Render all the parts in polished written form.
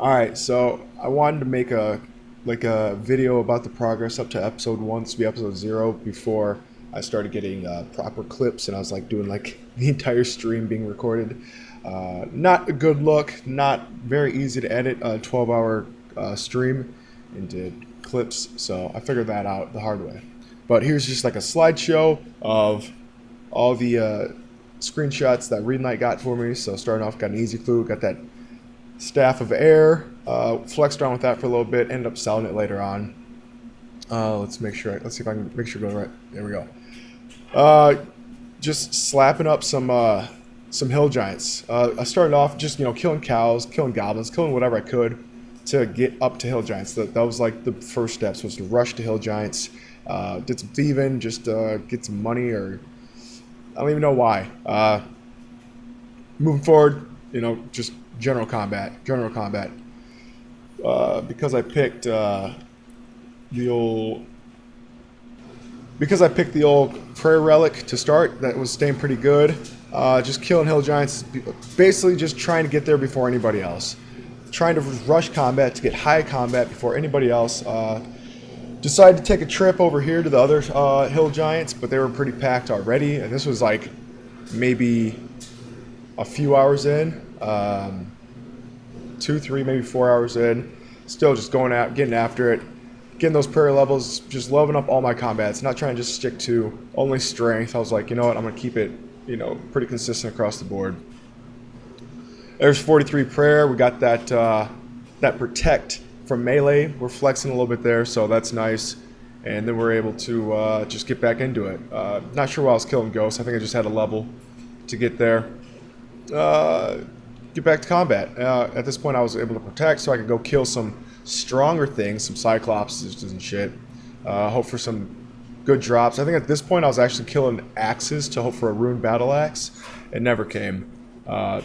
All right, so I wanted to make a video about the progress up to episode 1 to be episode 0 before I started getting proper clips, and I was like doing like the entire stream being recorded. Not a good look, not very easy to edit a 12-hour stream into clips, so I figured that out the hard way. But here's just like a slideshow of all the screenshots that Greenlight got for me. So starting off, got an easy clue, got that Staff of Air. Flexed around with that for a little bit. Ended up selling it later on. Let's make sure. Let's see if I can make sure it goes right. There we go. Just slapping up some hill giants. I started off just killing cows, killing goblins, killing whatever I could to get up to hill giants. That was like the first steps was to rush to hill giants. Did some thieving, just get some money, or I don't even know why. Moving forward, just general combat. Because I picked the old the old prayer relic to start. That was staying pretty good. Just killing hill giants, basically just trying to get there before anybody else. Trying to rush combat to get high combat before anybody else. Decided to take a trip over here to the other hill giants, but they were pretty packed already, and this was like maybe a few hours in, 2, 3, maybe 4 hours in. Still just going out, getting after it, getting those prayer levels, just leveling up all my combats, not trying to just stick to only strength. I was like, you know what, I'm going to keep it, pretty consistent across the board. There's 43 prayer. We got that protect from melee. We're flexing a little bit there, so that's nice. And then we're able to just get back into it. Not sure why I was killing ghosts. I think I just had a level to get there. Get back to combat. At this point, I was able to protect, so I could go kill some stronger things, some cyclopses and shit. Hope for some good drops. I think at this point, I was actually killing axes to hope for a rune battle axe. It never came.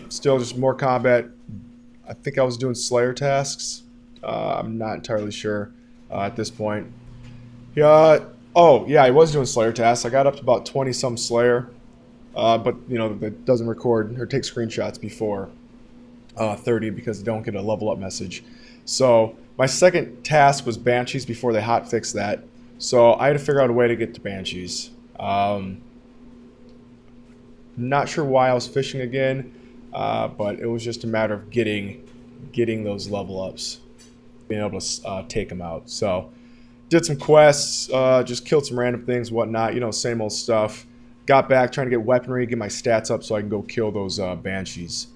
Still just more combat. I think I was doing Slayer tasks. I'm not entirely sure at this point. Yeah. Oh, yeah, I was doing Slayer tasks. I got up to about 20-some Slayer. But, that doesn't record or take screenshots before 30 because they don't get a level up message. So my second task was Banshees before they hotfixed that. So I had to figure out a way to get to Banshees. Not sure why I was fishing again, but it was just a matter of getting those level ups, being able to take them out. So did some quests, just killed some random things, whatnot, same old stuff. Got back trying to get weaponry, get my stats up so I can go kill those Banshees.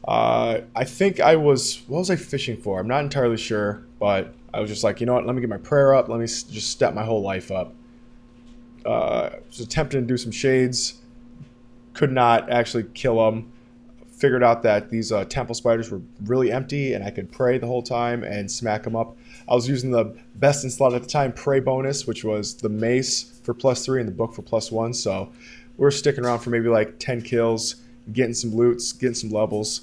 I think what was I fishing for? I'm not entirely sure, but I was just like, you know what, let me get my prayer up, let me just step my whole life up. Was attempting to do some shades, could not actually kill them. Figured out that these temple spiders were really empty and I could pray the whole time and smack them up. I was using the best in slot at the time, pray bonus, which was the mace for +3 and the book for +1. So we were sticking around for maybe like 10 kills, getting some loots, getting some levels,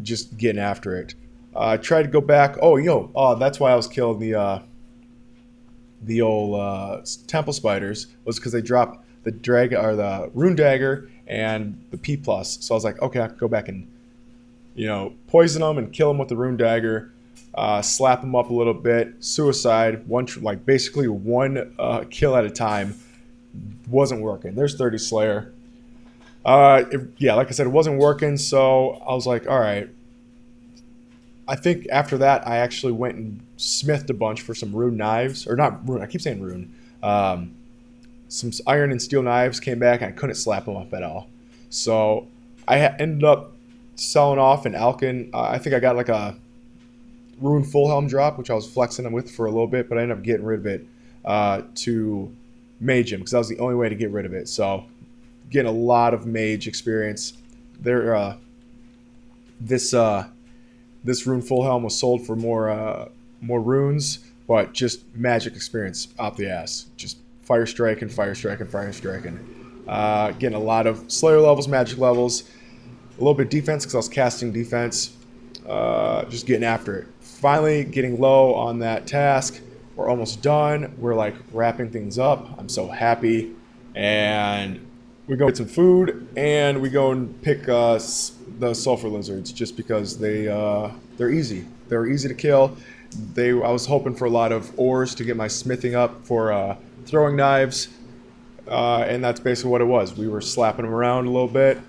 just getting after it. I tried to go back. That's why I was killing the old temple spiders, was because they dropped the drag or the rune dagger and the P plus. So I was like, okay, I can go back and poison them and kill them with the rune dagger, slap them up a little bit, suicide, basically one kill at a time. Wasn't working. There's 30 Slayer. Like I said, it wasn't working. So I was like, all right. I think after that, I actually went and smithed a bunch for some rune knives, or not rune. I keep saying rune. Some iron and steel knives came back, and I couldn't slap them up at all. So I ended up selling off an Alkin. I think I got like a rune full helm drop, which I was flexing them with for a little bit, but I ended up getting rid of it to mage him because that was the only way to get rid of it. So getting a lot of mage experience. This rune full helm was sold for more runes, but just magic experience out the ass. Just fire striking. Getting a lot of Slayer levels, magic levels, a little bit of defense because I was casting defense. Just getting after it. Finally getting low on that task. We're almost done. We're like wrapping things up. I'm so happy. And We go get some food, and we go and pick the sulfur lizards just because they're easy. They're easy to kill. I was hoping for a lot of ores to get my smithing up for throwing knives, and that's basically what it was. We were slapping them around a little bit,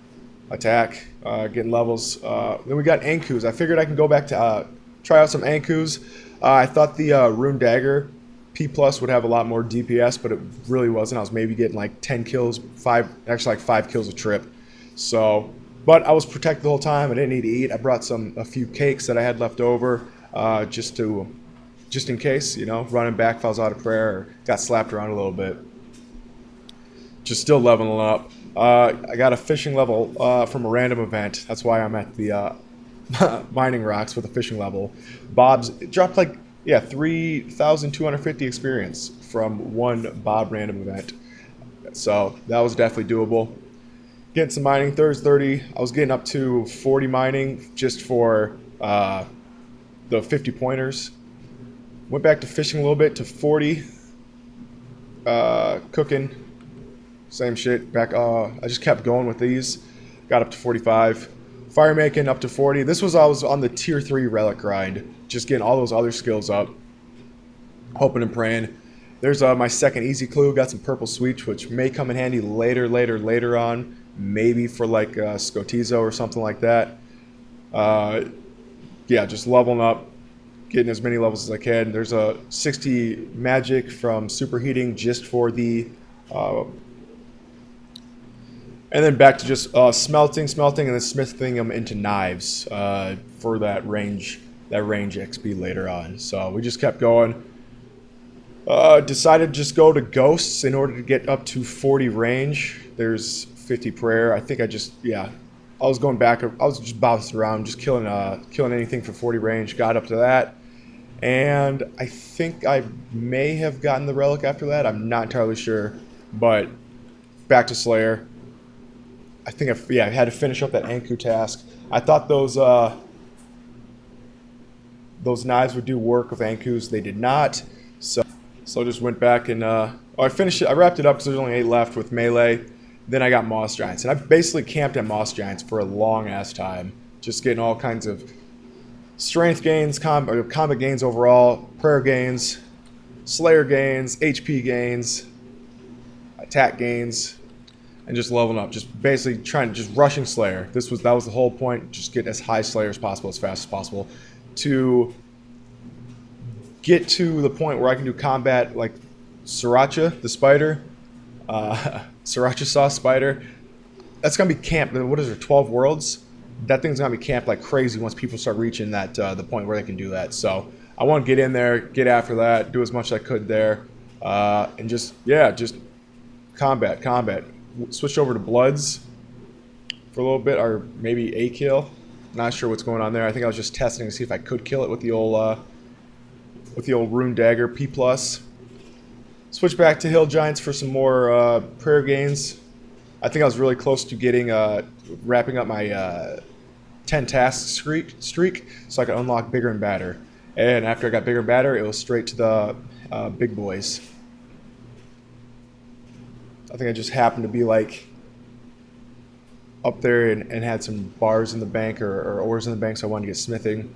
attack, getting levels. Then we got Ankus. I figured I can go back to try out some Ankus. I thought the Rune Dagger P plus would have a lot more DPS, but it really wasn't. I was maybe getting like 10 kills, actually like 5 kills a trip. So, but I was protected the whole time. I didn't need to eat. I brought a few cakes that I had left over, just in case, you know, running back if I was out of prayer or got slapped around a little bit. Just still leveling up. I got a fishing level from a random event. That's why I'm at the mining rocks with a fishing level. Bob's dropped like 3,250 experience from one Bob random event. So that was definitely doable. Getting some mining, 30. I was getting up to 40 mining just for the 50 pointers. Went back to fishing a little bit to 40. Cooking, same shit. Back. I just kept going with these. Got up to 45. Fire making up to 40. I was on the tier 3 relic grind, just getting all those other skills up, hoping and praying. There's my second easy clue. Got some purple sweet, which may come in handy later on, maybe for like Scotizo or something like that. Just leveling up, getting as many levels as I can. There's a 60 magic from superheating just for the and then back to just smelting, and then smithing them into knives for that range XP later on. So we just kept going. Decided to just go to ghosts in order to get up to 40 range. There's 50 prayer. I think I was going back. I was just bouncing around, just killing anything for 40 range. Got up to that, and I think I may have gotten the relic after that. I'm not entirely sure, but back to Slayer. I think I had to finish up that Anku task. I thought those knives would do work of Ankus. They did not. So I just went back and I finished it. I wrapped it up because there's only 8 left with melee. Then I got Moss Giants, and I basically camped at Moss Giants for a long ass time, just getting all kinds of strength gains, combat gains overall, prayer gains, Slayer gains, HP gains, attack gains. And just leveling up, just basically rushing Slayer. That was the whole point. Just get as high Slayer as possible, as fast as possible, to get to the point where I can do combat like Sriracha, the spider, Sriracha sauce spider. That's gonna be camped. What is there? 12 worlds. That thing's gonna be camped like crazy once people start reaching that the point where they can do that. So I want to get in there, get after that, do as much as I could there, and just combat. Switched over to Bloods for a little bit, or maybe a kill. Not sure what's going on there. I think I was just testing to see if I could kill it with the old Rune Dagger P plus. Switched back to Hill Giants for some more prayer gains. I think I was really close to getting wrapping up my 10 task streak, so I could unlock bigger and badder. And after I got bigger and badder, it was straight to the big boys. I think I just happened to be like up there and had some bars in the bank or ores in the bank, so I wanted to get smithing.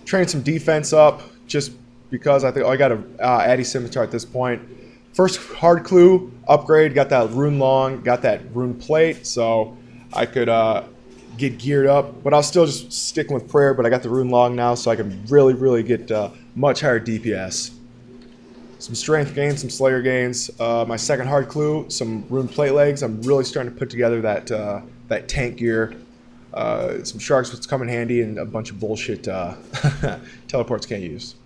Trained some defense up just because I think I got a Addy Scimitar at this point. First hard clue upgrade, got that rune long, got that rune plate, so I could get geared up. But I was still just sticking with prayer, but I got the rune long now, so I can really get much higher DPS. Some strength gains, some Slayer gains. My second hard clue, some rune plate legs. I'm really starting to put together that tank gear. Some sharks, what's come in handy, and a bunch of bullshit teleports can't use.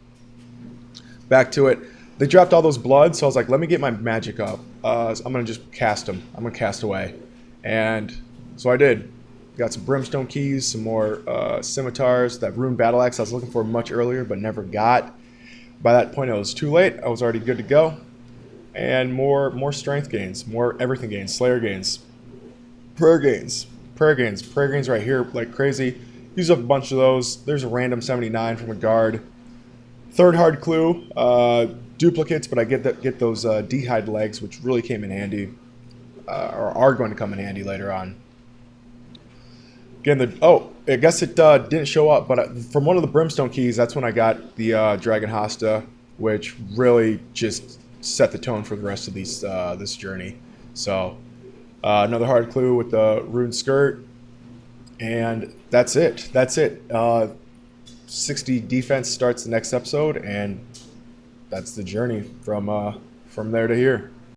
Back to it. They dropped all those bloods, so I was like, let me get my magic up. So I'm going to just cast them. I'm going to cast away. And so I did. Got some brimstone keys, some more scimitars, that rune battle axe I was looking for much earlier but never got. By that point, it was too late. I was already good to go. And more strength gains, more everything gains, Slayer gains, prayer gains right here like crazy. Use up a bunch of those. There's a random 79 from a guard. Third hard clue, duplicates, but I get those d'hide legs, which really came in handy. or are going to come in handy later on. Again, I guess it didn't show up, but from one of the Brimstone keys, that's when I got the Dragon Hasta, which really just set the tone for the rest of this journey. So another hard clue with the rune skirt, and that's it. 60 defense starts the next episode, and that's the journey from there to here.